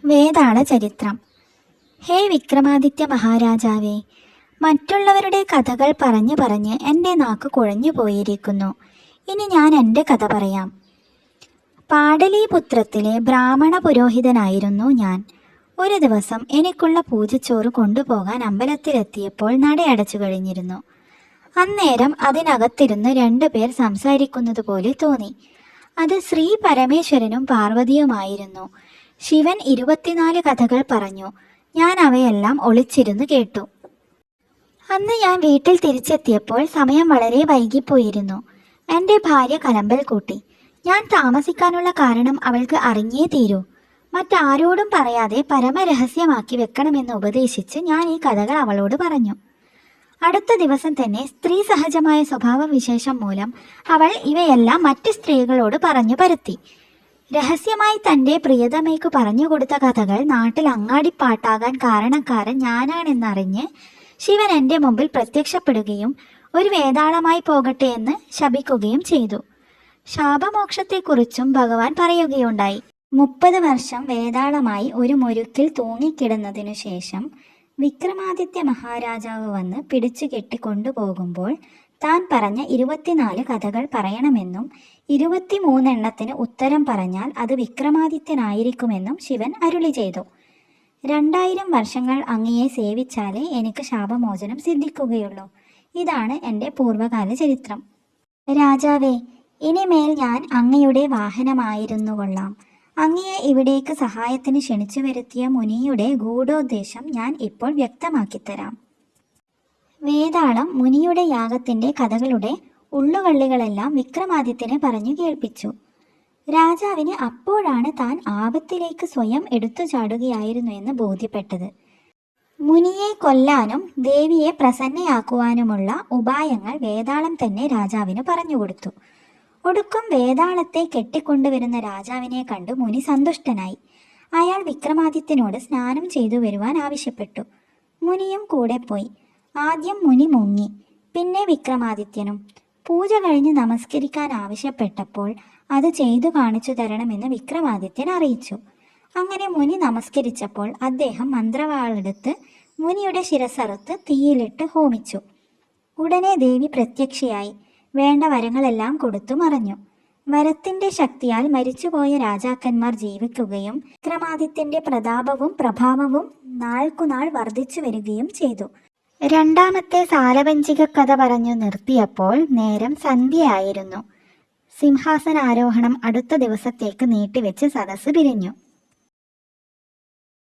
വേതാള ചരിത്രം. ഹേ വിക്രമാദിത്യ മഹാരാജാവേ, മറ്റുള്ളവരുടെ കഥകൾ പറഞ്ഞു പറഞ്ഞ് എൻ്റെ നാക്ക് കുഴഞ്ഞു പോയിരിക്കുന്നു. ഇനി ഞാൻ എൻ്റെ കഥ പറയാം. പാടലീപുത്രത്തിലെ ബ്രാഹ്മണ പുരോഹിതനായിരുന്നു ഞാൻ. ഒരു ദിവസം എനിക്കുള്ള പൂജച്ചോറ് കൊണ്ടുപോകാൻ അമ്പലത്തിലെത്തിയപ്പോൾ നടയടച്ചു കഴിഞ്ഞിരുന്നു. അന്നേരം അതിനകത്തിരുന്ന് 2 പേർ സംസാരിക്കുന്നത് പോലെ തോന്നി. അത് ശ്രീ പരമേശ്വരനും പാർവതിയുമായിരുന്നു. ശിവൻ 24 കഥകൾ പറഞ്ഞു. ഞാൻ അവയെല്ലാം ഒളിച്ചിരുന്ന് കേട്ടു. അന്ന് ഞാൻ വീട്ടിൽ തിരിച്ചെത്തിയപ്പോൾ സമയം വളരെ വൈകിപ്പോയിരുന്നു. എൻ്റെ ഭാര്യ കലമ്പൽ കൂട്ടി. ഞാൻ താമസിക്കാനുള്ള കാരണം അവൾക്ക് അറിഞ്ഞേ തീരൂ. മറ്റാരോടും പറയാതെ പരമരഹസ്യമാക്കി വെക്കണമെന്ന് ഉപദേശിച്ച് ഞാൻ ഈ കഥകൾ അവളോട് പറഞ്ഞു. അടുത്ത ദിവസം തന്നെ സ്ത്രീ സഹജമായ സ്വഭാവവിശേഷം മൂലം അവൾ ഇവയെല്ലാം മറ്റ് സ്ത്രീകളോട് പറഞ്ഞു പരത്തി. രഹസ്യമായി തൻ്റെ പ്രിയതമയ്ക്ക് പറഞ്ഞുകൊടുത്ത കഥകൾ നാട്ടിൽ അങ്ങാടിപ്പാട്ടാകാൻ കാരണക്കാരൻ ഞാനാണെന്നറിഞ്ഞ് ശിവൻ എൻ്റെ മുമ്പിൽ പ്രത്യക്ഷപ്പെടുകയും ഒരു വേതാളമായി പോകട്ടെ എന്ന് ശപിക്കുകയും ചെയ്തു. ശാപമോക്ഷത്തെക്കുറിച്ചും ഭഗവാൻ പറയുകയുണ്ടായി. 30 വർഷം വേതാളമായി ഒരു മുരുക്കിൽ തൂങ്ങിക്കിടന്നതിനു ശേഷം വിക്രമാദിത്യ മഹാരാജാവ് വന്ന് പിടിച്ചു കെട്ടിക്കൊണ്ടുപോകുമ്പോൾ താൻ പറഞ്ഞ 24 കഥകൾ പറയണമെന്നും 23 എണ്ണത്തിന് ഉത്തരം പറഞ്ഞാൽ അത് വിക്രമാദിത്യനായിരിക്കുമെന്നും ശിവൻ അരുളി ചെയ്തു. 2000 വർഷങ്ങൾ അങ്ങയെ സേവിച്ചാലേ എനിക്ക് ശാപമോചനം സിദ്ധിക്കുകയുള്ളൂ. ഇതാണ് എൻ്റെ പൂർവ്വകാല ചരിത്രം. രാജാവേ, ഇനിമേൽ ഞാൻ അങ്ങയുടെ വാഹനമായിരുന്നു കൊള്ളാം. അങ്ങയെ ഇവിടേക്ക് സഹായത്തിന് ക്ഷണിച്ചു വരുത്തിയ മുനിയുടെ ഗൂഢോദ്ദേശം ഞാൻ ഇപ്പോൾ വ്യക്തമാക്കിത്തരാം. വേതാളം മുനിയുടെ യാഗത്തിൻ്റെ കഥകളുടെ ഉള്ളുവള്ളികളെല്ലാം വിക്രമാദിത്യനെ പറഞ്ഞു കേൾപ്പിച്ചു. രാജാവിന് അപ്പോഴാണ് താൻ ആപത്തിലേക്ക് സ്വയം എടുത്തു ചാടുകയായിരുന്നു എന്ന് ബോധ്യപ്പെട്ടത്. മുനിയെ കൊല്ലാനും ദേവിയെ പ്രസന്നയാക്കുവാനുമുള്ള ഉപായങ്ങൾ വേതാളം തന്നെ രാജാവിന് പറഞ്ഞുകൊടുത്തു. ഒടുക്കം വേതാളത്തെ കെട്ടിക്കൊണ്ടുവരുന്ന രാജാവിനെ കണ്ട് മുനി സന്തുഷ്ടനായി. അയാൾ വിക്രമാദിത്യനോട് സ്നാനം ചെയ്തു വരുവാൻ ആവശ്യപ്പെട്ടു. മുനിയും കൂടെ പോയി. ആദ്യം മുനി മുങ്ങി, പിന്നെ വിക്രമാദിത്യനും. പൂജ കഴിഞ്ഞ് നമസ്കരിക്കാൻ ആവശ്യപ്പെട്ടപ്പോൾ അത് ചെയ്തു കാണിച്ചു തരണമെന്ന് വിക്രമാദിത്യൻ അറിയിച്ചു. അങ്ങനെ മുനി നമസ്കരിച്ചപ്പോൾ അദ്ദേഹം മന്ത്രവാളെടുത്ത് മുനിയുടെ ശിരസ്സറുത്ത് തീയിലിട്ട് ഹോമിച്ചു. ഉടനെ ദേവി പ്രത്യക്ഷയായി വേണ്ട വരങ്ങളെല്ലാം കൊടുത്തു മറഞ്ഞു. വരത്തിൻ്റെ ശക്തിയാൽ മരിച്ചുപോയ രാജാക്കന്മാർ ജീവിക്കുകയും വിക്രമാദിത്യൻ്റെ പ്രതാപവും പ്രഭാവവും നാൾക്കുനാൾ വർദ്ധിച്ചു വരികയും ചെയ്തു. രണ്ടാമത്തെ സാലപഞ്ചിക കഥ പറഞ്ഞു നിർത്തിയപ്പോൾ നേരം സന്ധ്യയായിരുന്നു. സിംഹാസനാരോഹണം അടുത്ത ദിവസത്തേക്ക് നീട്ടിവെച്ച് സദസ്സ് പിരിഞ്ഞു.